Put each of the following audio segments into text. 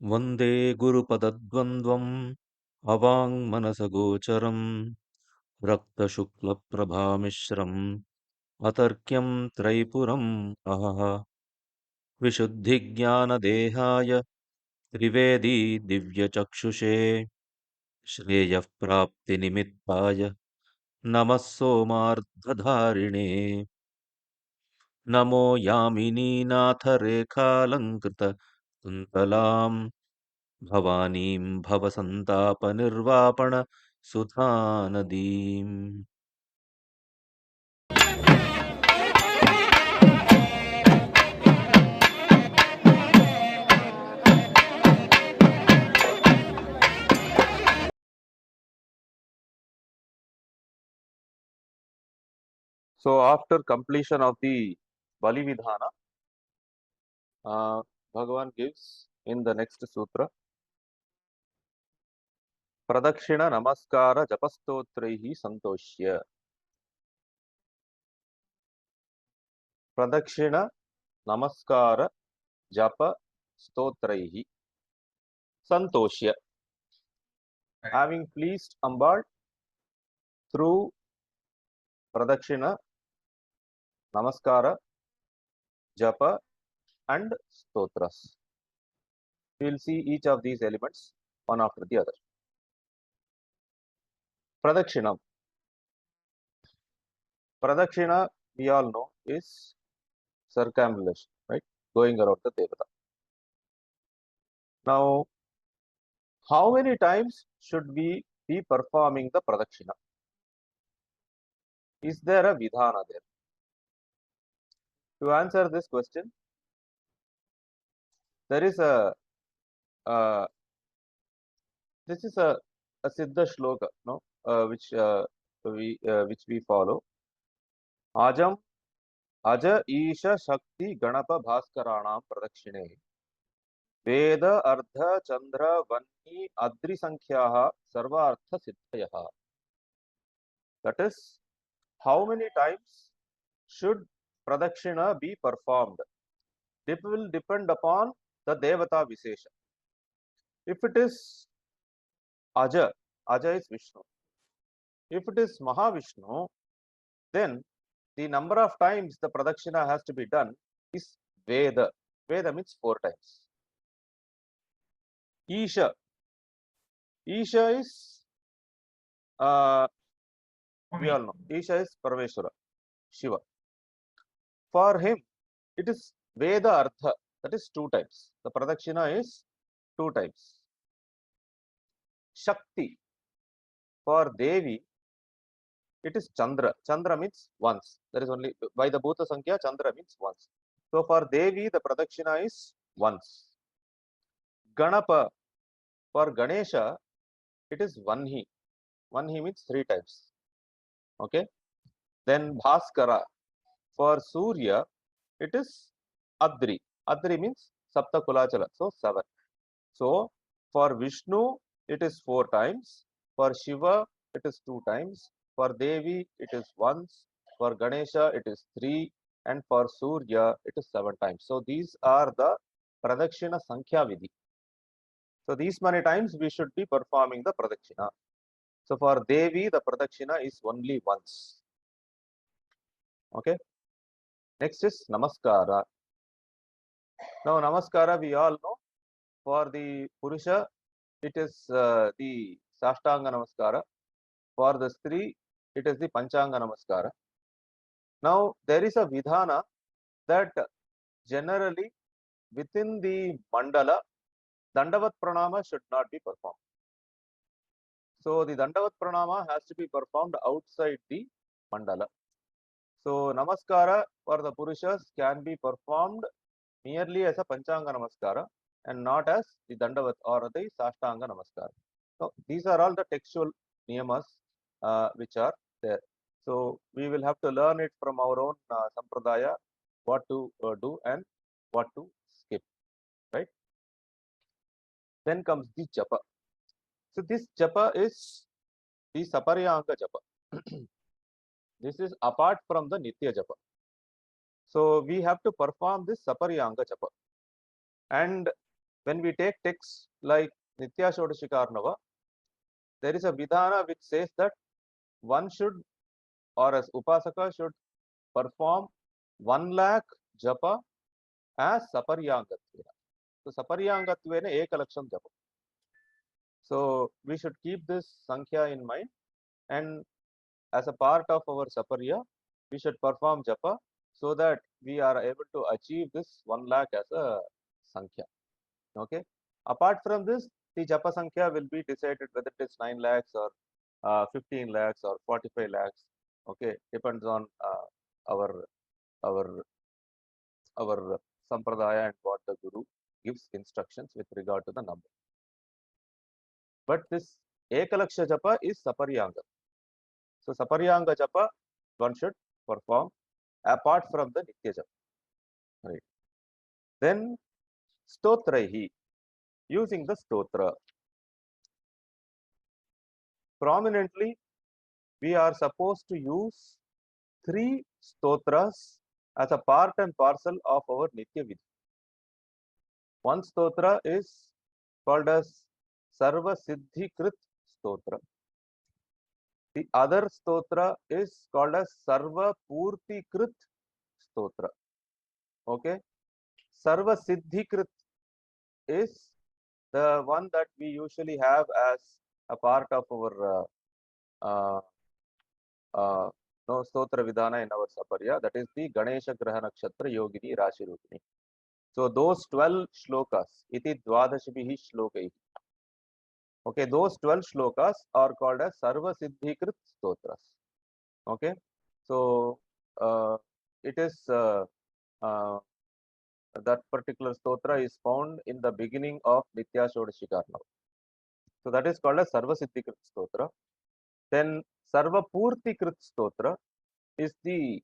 वन्दे गुरुपदद्वन्द्वम् अवाङ्मनसगोचरम् रक्तशुक्लप्रभामिश्रम् अतर्क्यं त्रैपुरम् अहः विशुद्धिज्ञानदेहाय त्रिवेदी दिव्यचक्षुषे श्रेयः प्राप्तिनिमित्ताय नमः सोमार्धधारिणे नमो यामिनीनाथरेखालङ्कृत कुन्तलाम् भवानीं भवसन्तापनिर्वापण सुधानदीम्. So after completion of the Bali Vidhana, Bhagavan gives in the next sutra, Pradakshina Namaskara Japastotraihi Santoshya. Pradakshina Namaskara Japa Stotraihi Santoshya. Having pleased Ambal through Pradakshina, Namaskara, Japa and Stotras. We will see each of these elements one after the other. Pradakshina. Pradakshina, we all know, is circumambulation, right? Going around the Devata. Now, how many times should we be performing the Pradakshina? Is there a Vidhana there? To answer this question, there is this is a Siddha shloka, no, which we follow. Ajam Aja Isha Shakti Ganapa Bhaskaranam Pradakshine Veda Ardha Chandra Vanni Adri Sankhyaha Sarva Artha Siddhayaha. That is, how many times should Pradakshina be performed? It will depend upon the Devata Visesha. If it is Aja, Aja is Vishnu. If it is Mahavishnu, then the number of times the Pradakshina has to be done is Veda. Veda means 4 times. Isha. Isha is, we all know, Isha is Parameshwara, Shiva. For him, it is Veda Artha, that is 2 times. The Pradakshina is 2 times. Shakti, for Devi, it is Chandra. Chandra means once. There is only, by the Bhuta Sankhya, Chandra means once. So for Devi, the Pradakshina is once. Ganapa, for Ganesha, it is Vanhi. Vanhi means 3 times. Okay. Then Bhaskara, for Surya, it is Adri. Adri means Sapta Kulachala, so 7. So for Vishnu, it is 4 times. For Shiva, it is 2 times. For Devi, it is once. For Ganesha, it is 3. And for Surya, it is 7 times. So these are the Pradakshina Sankhya Vidhi. So these many times we should be performing the Pradakshina. So for Devi, the Pradakshina is only once. Okay. Next is Namaskara. Now Namaskara, we all know. For the Purusha, it is the Sashtanga Namaskara. For the Stri, it is the Panchanga Namaskara. Now, there is a Vidhana that generally within the Mandala, Dandavat Pranama should not be performed. So, the Dandavat Pranama has to be performed outside the Mandala. So, Namaskara for the Purushas can be performed merely as a Panchanga Namaskara and not as the Dandavat or the Sashtanga Namaskara. So, these are all the textual niyamas which are there. So, we will have to learn it from our own sampradaya, what to do and what to skip, right? Then comes the Japa. So, this Japa is the Saparyanga Japa. This is apart from the Nitya Japa. So, we have to perform this Saparyanga Japa. And When we take texts like Nitya Shodashikarnava, there is a vidhana which says that one should, or as Upasaka should perform 1 lakh japa as saparyangatvena. So saparyangatvena ekalaksham japa. So we should keep this sankhya in mind, and as a part of our saparya, we should perform japa so that we are able to achieve this 1 lakh as a sankhya. Okay. Apart from this, the japa sankhya will be decided whether it is 9 lakhs or 15 lakhs or 45 lakhs. Okay, depends on our our our sampradaya and what the guru gives instructions with regard to the number. But this ekalaksha japa is saparyanga. So saparyanga japa one should perform apart from the nitya japa. Right. Then stotraihi, using the stotra. Prominently, we are supposed to use 3 stotras as a part and parcel of our nitya vidhi. One stotra is called as sarva siddhi krit stotra. The other stotra is called as sarva purti krit stotra. Okay. Sarva siddhi krit is the one that we usually have as a part of our no stotra vidhana in our saparya. That is the Ganesha Graha Nakshatra Yogini Rashi Rupini. So those 12 shlokas, iti dvadashibhihi shlokai. Okay, those 12 shlokas are called as sarva siddhi krit stotras. Okay, so it is that particular stotra is found in the beginning of Nitya Shodashikarnava. So that is called as sarva siddhi krit stotra. Then sarva purti krit stotra is the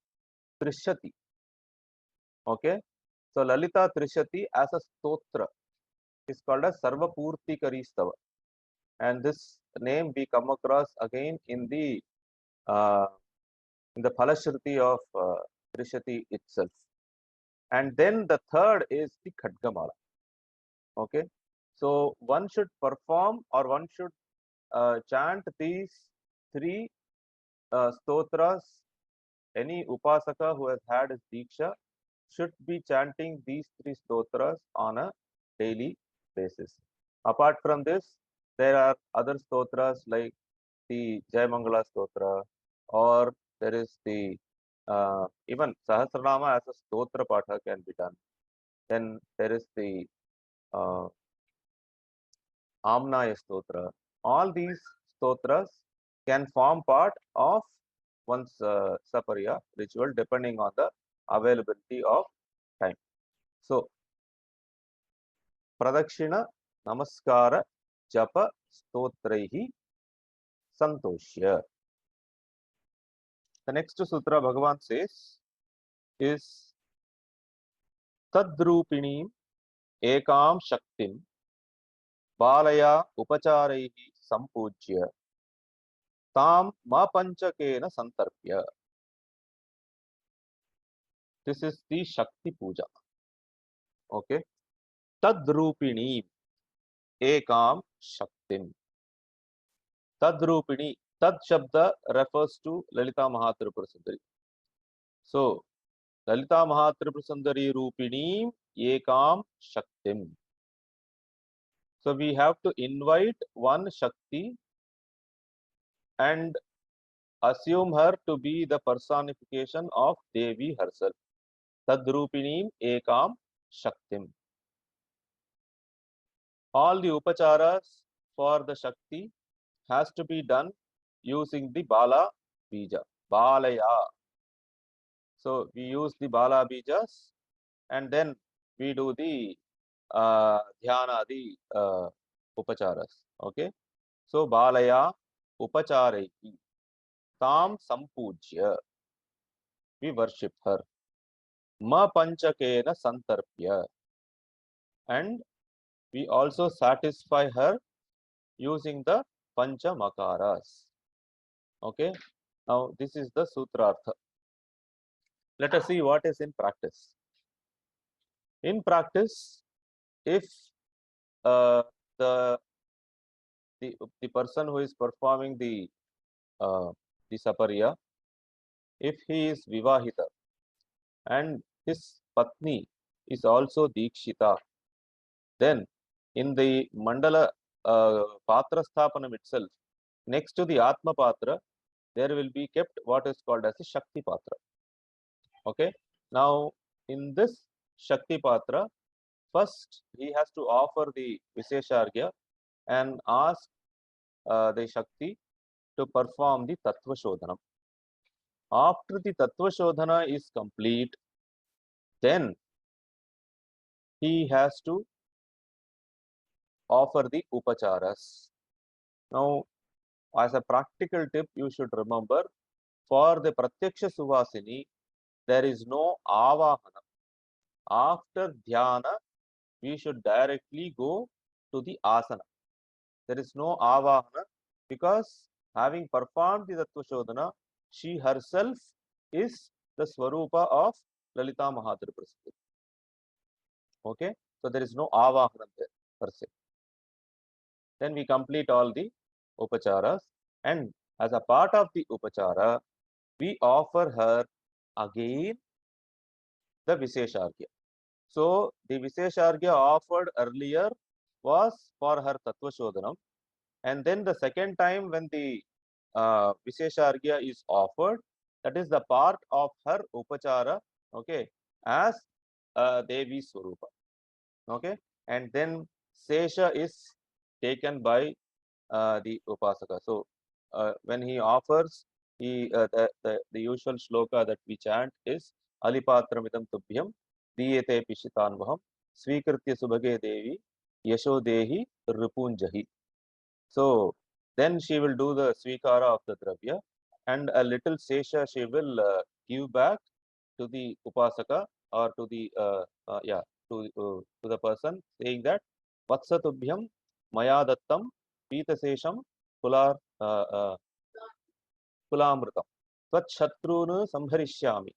Trishati. Okay, so Lalita Trishati as a stotra is called as sarva purti karistava. And this name we come across again in the Phalashruti of Trishati itself. And then the third is the Khadgamala. Okay, so one should perform or one should chant these 3 stotras. Any upasaka who has had his diksha should be chanting these 3 stotras on a daily basis. Apart from this, there are other stotras like the Jaya Mangala Stotra, or there is the even Sahasranama as a Stotra Patha can be done. Then there is the Amnaya Stotra. All these stotras can form part of one's saparya ritual depending on the availability of time. So, Pradakshina, Namaskara, Japa, Stotraihi, Santoshya. The next sutra Bhagavan says is Tadrupinim Ekam Shaktim Balaya Upacharaihi Sampujya Tam Ma Panchakena Santarpya. This is the Shakti Puja. Okay. Tadrupini Ekam Shaktim. Tadrupini. Tad Shabda refers to Lalita Mahatripura Sundari. So, Lalita Mahatripura Sundari Rupini Ekam Shaktim. So, we have to invite one Shakti and assume her to be the personification of Devi herself. Tadrupinim Ekam Shaktim. All the upacharas for the Shakti has to be done using the Bala Bija. Balaya. So we use the Bala Bijas and then we do the Dhyana, the upacharas. Okay. So Balaya Upachareki. Tam Sampujya. We worship her. Ma Panchakena Santarpya. And we also satisfy her using the Panchamakaras. Okay. Now this is the Sutrartha. Let us see what is in practice. In practice, if uh, the the person who is performing the sapariya, if he is vivahita and his patni is also dikshita, then in the mandala patra sthapanam itself, next to the atma patra, there will be kept what is called as a Shakti Patra. Okay. Now, in this Shakti Patra, first he has to offer the Visheshargya and ask the Shakti to perform the Tattva Shodhanam. After the Tattva Shodhana is complete, then he has to offer the Upacharas. Now, as a practical tip, you should remember for the Pratyaksha Suvasini, there is no Avahana. After Dhyana, we should directly go to the asana. There is no avahana because having performed the Tattva Shodhana, she herself is the Swarupa of Lalita Mahatriprasthi. Okay, so there is no avahana there per se. Then we complete all the upacharas, and as a part of the upachara, we offer her again the Visheshargya. So the Visheshargya offered earlier was for her Tattva Shodhanam, and then the second time when the Visheshargya is offered, that is the part of her Upachara, okay, as Devi Swarupa, okay, and then Sesha is taken by the Upasaka. So when he offers, the usual shloka that we chant is Alipatram idam Tubhyam diyete pishitanvaham svikritya subhage devi yasho dehi ripunjahi. So then she will do the svikara of the dravya, and a little sesha she will give back to the upasaka or to the to the person, saying that vatsatubhyam maya dattam pita sesham kular kulamrutam tvat shatrunu samharishyami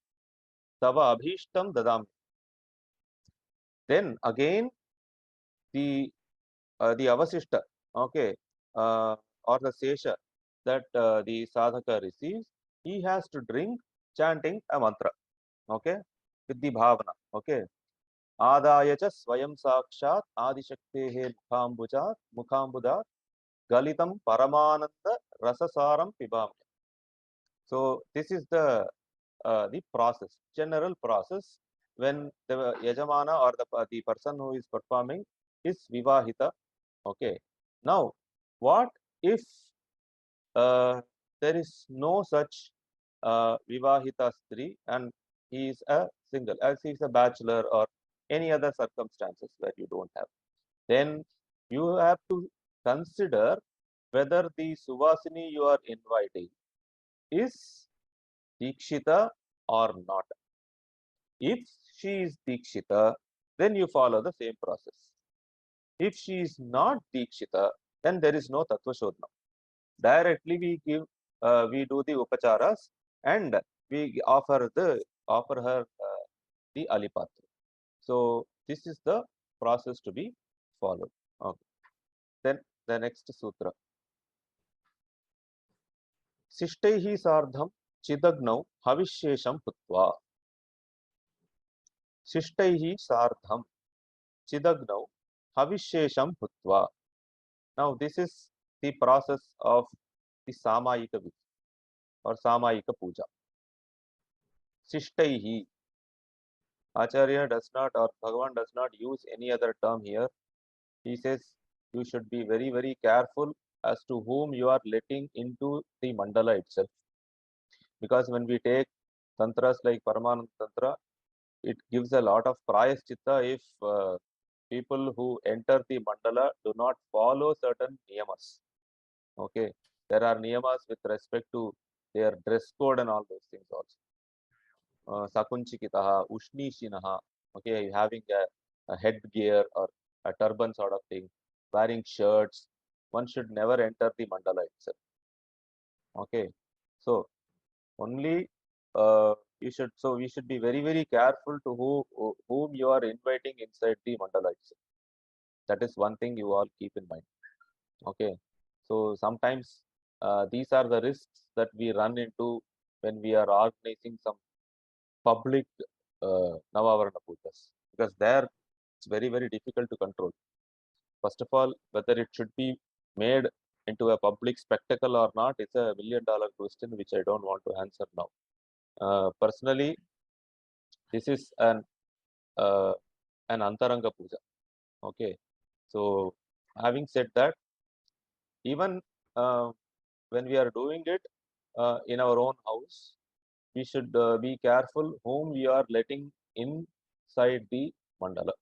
tava abhishtam dadami. Then again the avasishta, okay, or the sesha that the sadhaka receives, he has to drink chanting a mantra, okay, with the bhavana, okay. Adaya cha swayam sakshat adishaktehe mukhambudat galitam paramananda rasasaram pibam. So this is the process, general process when the yajamana or the person who is performing is vivahita. Okay. Now, what if there is no such vivahita stri and he is a single, as he is a bachelor or any other circumstances where you don't have? Then you have to consider whether the suvasini you are inviting is dikshita or not. If she is dikshita, then you follow the same process. If she is not dikshita, then there is no tattva shodhana. Directly we do the upacharas and we offer her the alipatra. So this is the process to be followed. Okay. Then the next sutra. Sishtaihi sardham chidagnau havishesham putva. Sishtaihi sardham chidagnau havishesham putva. Now this is the process of the Samayika or Samayika Puja. Sishtaihi. Acharya does not, or Bhagavan does not use any other term here. He says you should be very, very careful as to whom you are letting into the mandala itself. Because when we take tantras like Paramananda Tantra, it gives a lot of prayaschitta if people who enter the mandala do not follow certain niyamas. Okay, there are niyamas with respect to their dress code and all those things also. Sakunchikitaha, Ushnishinaha, okay, having a headgear or a turban sort of thing, wearing shirts. One should never enter the mandala itself. Okay, so only you should. So we should be very, very careful to whom you are inviting inside the mandala itself. That is one thing you all keep in mind. Okay. So sometimes these are the risks that we run into when we are organizing some public Navavarana pujas, because there it's very, very difficult to control. First of all, whether it should be made into a public spectacle or not, it's a $1,000,000 question which I don't want to answer now. Personally, this is an Antaranga puja. Okay. So having said that, even when we are doing it in our own house, we should be careful whom we are letting inside the mandala.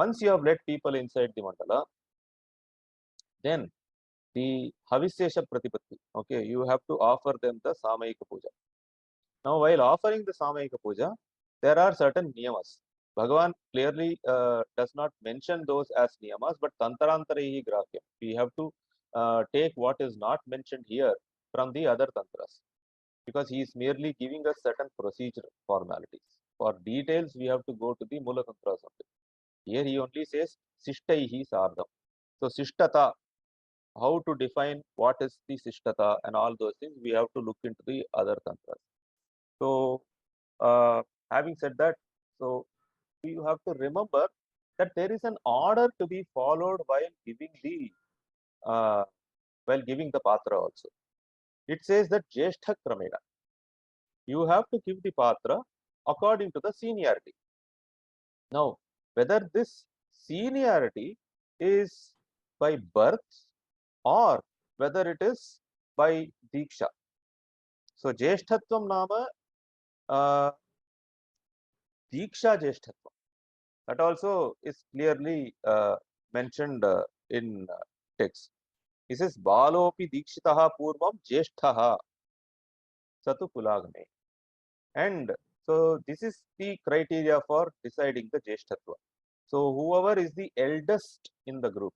Once you have let people inside the mandala, then the Havisesha Pratipatti, okay, you have to offer them the Samayika Puja. Now, while offering the Samayika Puja, there are certain niyamas. Bhagavan clearly does not mention those as niyamas, but Tantarantaraihi Grahyam. We have to take what is not mentioned here from the other tantras, because he is merely giving us certain procedure formalities. For details, we have to go to the Mula Tantras only. Here he only says Sishtaihi Sardam. So Sishtata, how to define what is the Sishtata and all those things, we have to look into the other tantras. So having said that, so you have to remember that there is an order to be followed uh, while giving the patra also. It says that Jeshthakrama, you have to give the patra according to the seniority. Now, whether this seniority is by birth or whether it is by diksha. So, Jeshthatvam nama diksha Jeshthatvam. That also is clearly mentioned in text. He says, Balopi dikshitaha purvam Jeshthaha satu kulagame. And so this is the criteria for deciding the Jeshthatva. So whoever is the eldest in the group,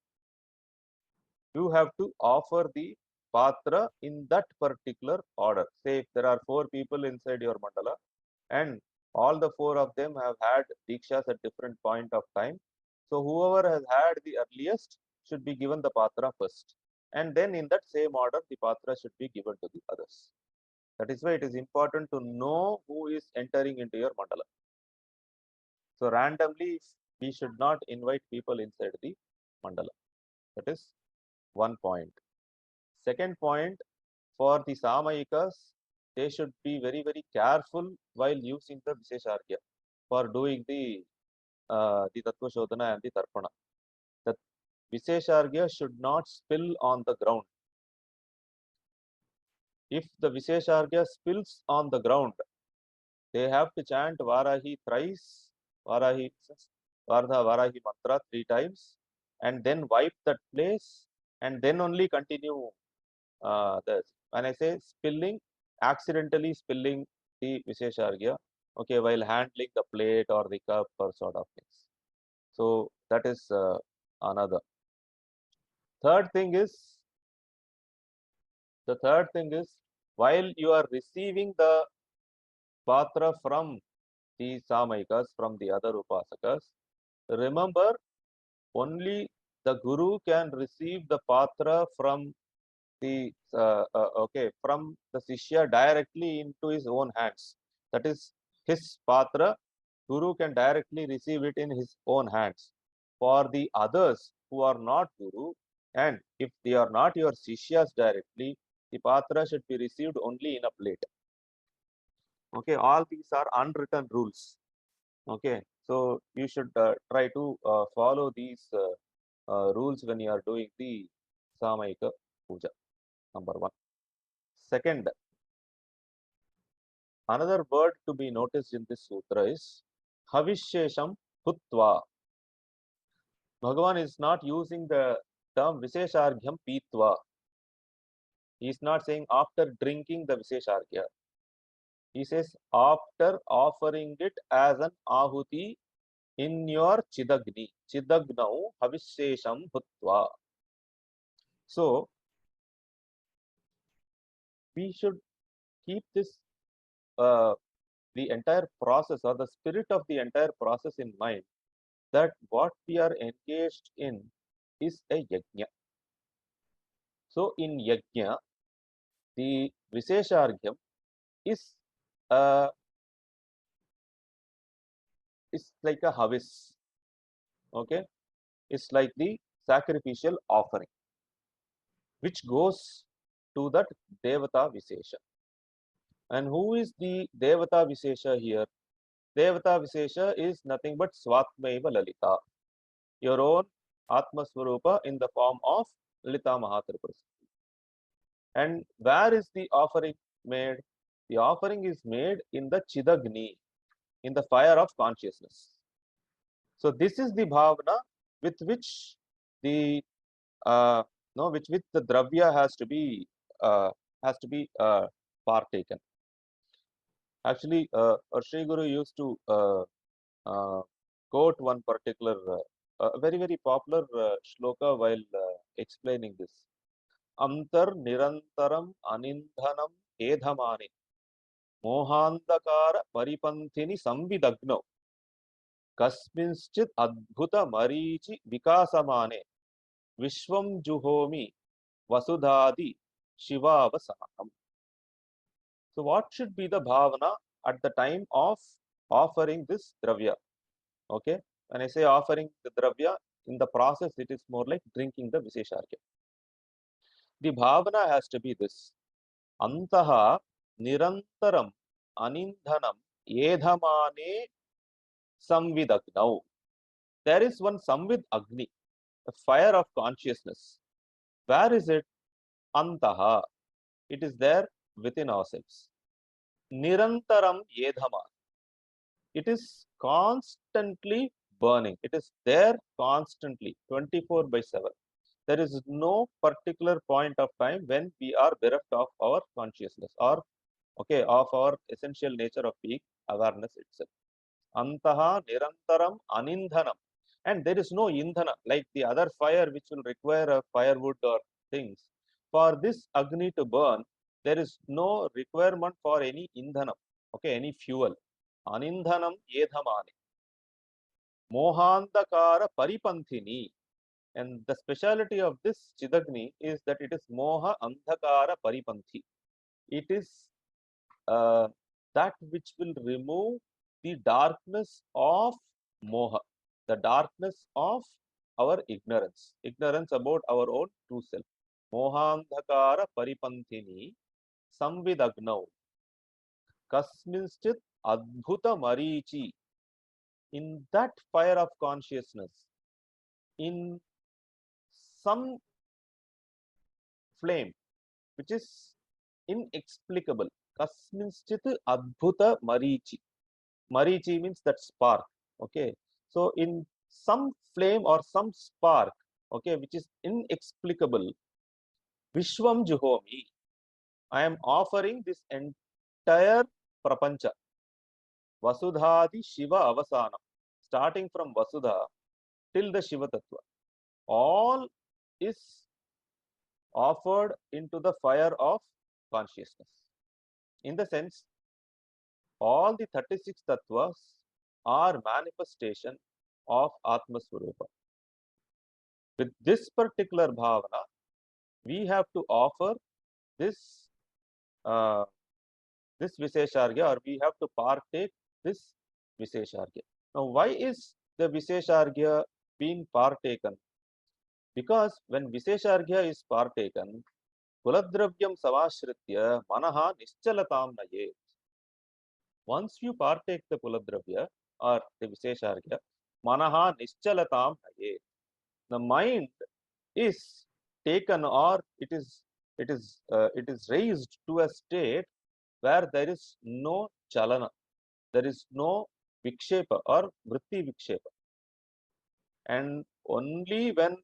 you have to offer the patra in that particular order. Say if there are 4 people inside your mandala and all the 4 of them have had dikshas at different point of time. So whoever has had the earliest should be given the patra first. And then in that same order, the patra should be given to the others. That is why it is important to know who is entering into your mandala. So randomly, we should not invite people inside the mandala. That is one point. Second point, for the Samayikas, they should be very, very careful while using the Visheshargya for doing the Tattva Shodhana and the Tarpana. The Visheshargya should not spill on the ground. If the Visheshargya spills on the ground, they have to chant Varahi thrice, Varahi, Vardha Varahi mantra 3 times, and then wipe that place, and then only continue this. When I say spilling, accidentally spilling the Visheshargya, okay, while handling the plate or the cup or sort of things. So that is another. Third thing is, while you are receiving the patra from the Samayikas, from the other Upasakas, remember only the Guru can receive the patra from the from the Sishya directly into his own hands. That is his patra. Guru can directly receive it in his own hands. For the others who are not Guru, and if they are not your Sishyas directly, the patra should be received only in a plate. Okay, all these are unwritten rules. Okay, so you should try to follow these rules when you are doing the Samayika Puja. Number one. Second, another word to be noticed in this sutra is Havishesham Putva. Bhagavan is not using the term Visheshargyam Pitva. He is not saying after drinking the Visheshargya. He says after offering it as an Ahuti in your Chidagni. Chidagnau Havishesham Putva. So, we should keep this the entire process or the spirit of the entire process in mind. that what we are engaged in is a yajna. So in yajna, the Visheshargyam is uh, is like a havis. Okay, it's like the sacrificial offering, which goes to that Devata Vishesha. And who is the Devata Vishesha here? Devata Vishesha is nothing but Swatmaiva Lalita, your own Atma Swarupa in the form of Lalita Mahatripura. And where is the offering made? The offering is made in the Chidagni, in the fire of consciousness. So this is the bhavana with which the no, which the dravya has to be partaken. Actually, our Sri Guru used to quote one particular very popular shloka while explaining this. Antar Nirantaram Anindhanam Edhamani Mohandakara Paripanthini Samvidagno Kasminschit Adbhuta Marichi Vikasamane Vishwam Juhomi Vasudhadi Shivavasanam. So what should be the bhavana at the time of offering this dravya? Okay, when I say offering the dravya, in the process it is more like drinking the Visheshargya. The bhavana has to be this. Antaha Nirantaram Anindhanam Edhamane Samvidagnav. There is one Samvid Agni, a fire of consciousness. Where is it? Antaha. It is there within ourselves. Nirantaram Edhama. It is constantly burning. It is there constantly, 24/7. There is no particular point of time when we are bereft of our consciousness or okay of our essential nature of being awareness itself. Antaha Nirantaram Anindhanam. And there is no indhana like the other fire which will require a firewood or things. For this Agni to burn, there is no requirement for any indhana, okay, any fuel. Anindhanam Edhamani. Mohandakara Paripanthini. And the speciality of this Chidagni is that it is Moha Andhakara Paripanthi. It is that which will remove the darkness of Moha, the darkness of our ignorance, ignorance about our own true self. Mohandhakara Paripanthini Samvidagnav Kasminschit Adbhuta Marichi. In that fire of consciousness, in some flame which is inexplicable. Kasminschit Adbhuta Marichi. Marichi means that spark. Okay. So in some flame or some spark, okay, which is inexplicable, Vishwam Juhomi. I am offering this entire prapancha. Vasudhadi Shiva Avasanam. Starting from Vasudha till the Shiva Tattva. All is offered into the fire of consciousness. In the sense, all the 36 tattvas are manifestation of Atma Swarupa. With this particular bhavana, we have to offer this this Visheshargya, or we have to partake this Visheshargya. Now, why is the Visheshargya being partaken? Because when Visheshargya is partaken, Kuladravyam Savashritya Manaha Nischalatam Naye. Once you partake the Kuladravya or the Visheshargya, Manaha Nischalatam Naye. The mind is taken, or it is raised to a state where there is no chalana, there is no vikshepa or vritti vikshepa. And only when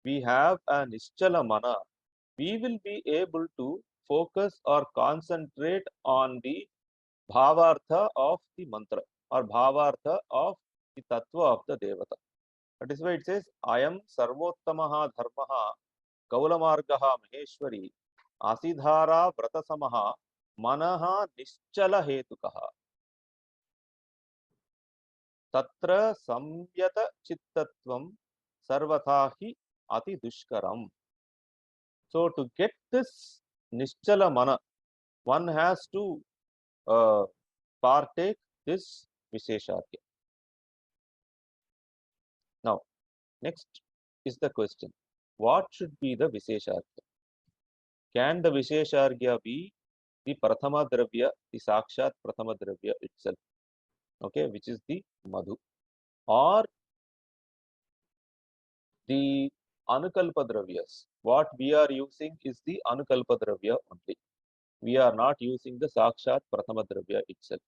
we have a nischala mana, we will be able to focus or concentrate on the bhavartha of the mantra or bhavartha of the tattva of the devata. That is why it says, Ayam sarvottamaha dharmaha kaulamargaha maheshwari asidhara vratasamaha manaha nischala hetukaha. Tatra samyata chittatvam sarvathahi ati dushkaram. So to get this nischala mana, one has to partake this Visheshargya. Now, next is the question. What should be the Visheshargya? Can the Visheshargya be the Prathama Dravya, the Sakshat Prathama Dravya itself, okay, which is the Madhu, or the Anukalpa Dravyas? What we are using is the Anukalpa Dravya only. We are not using the Sakshat Prathama Dravya itself.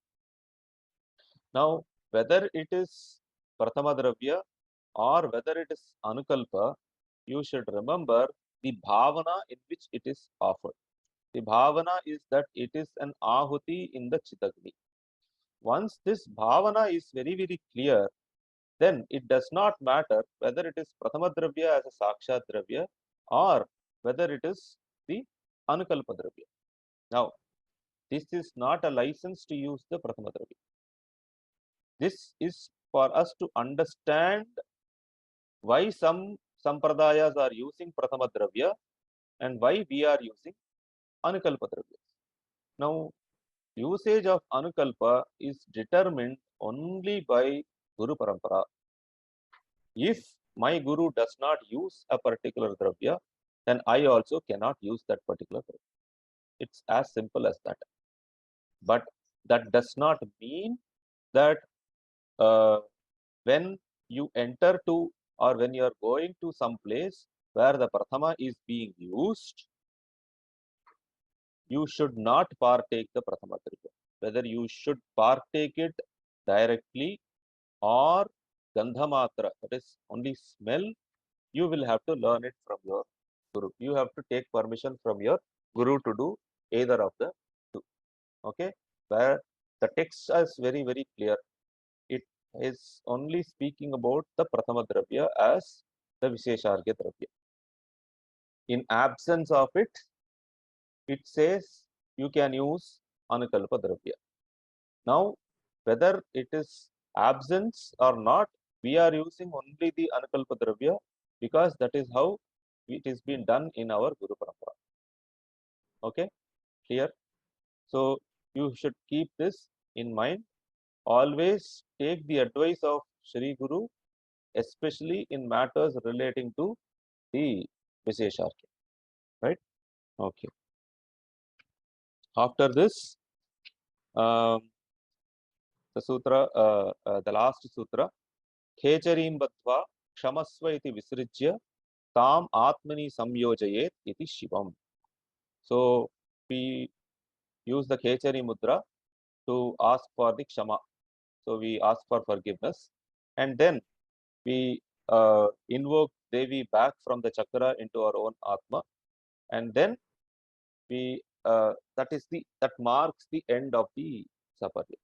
Now, whether it is Prathama Dravya or whether it is Anukalpa, you should remember the bhavana in which it is offered. The bhavana is that it is an ahuti in the Chidagni. Once this bhavana is very, very clear, then it does not matter whether it is Prathama Dravya as a Sakshat Dravya or whether it is the Anukalpa Dravya. Now, this is not a license to use the Prathama Dravya. This is for us to understand why some sampradayas are using Prathama Dravya and why we are using Anukalpa Dravya. Now, usage of Anukalpa is determined only by Guru Parampara. If my Guru does not use a particular Dravya, then I also cannot use that particular Dravya. It's as simple as that. But that does not mean that when you enter to or when you are going to some place where the Prathama is being used, you should not partake the Prathama Dravya. Whether you should partake it directly or Gandhamatra, that is only smell, you will have to learn it from your Guru. You have to take permission from your Guru to do either of the two. Okay, where the text is very, very clear. It is only speaking about the Prathama Dravya as the Visheshargya Dravya. In absence of it, it says you can use Anukalpa Dravya. Now, whether it is absence or not, we are using only the Anukalpa Dravya because that is how it is being done in our Guru Parampara. Okay, clear? So, you should keep this in mind. Always take the advice of Shri Guru, especially in matters relating to the Visheshargya. Right? Okay. After this, um, the sutra, the last sutra, Khecharim Badva Kshamasva iti Visrijya Tam Atmani Samyojayet iti Shivam. So we use the Khechari Mudra to ask for the Kshama. So we ask for forgiveness and then we invoke Devi back from the chakra into our own Atma, and then we that marks the end of the Saparya.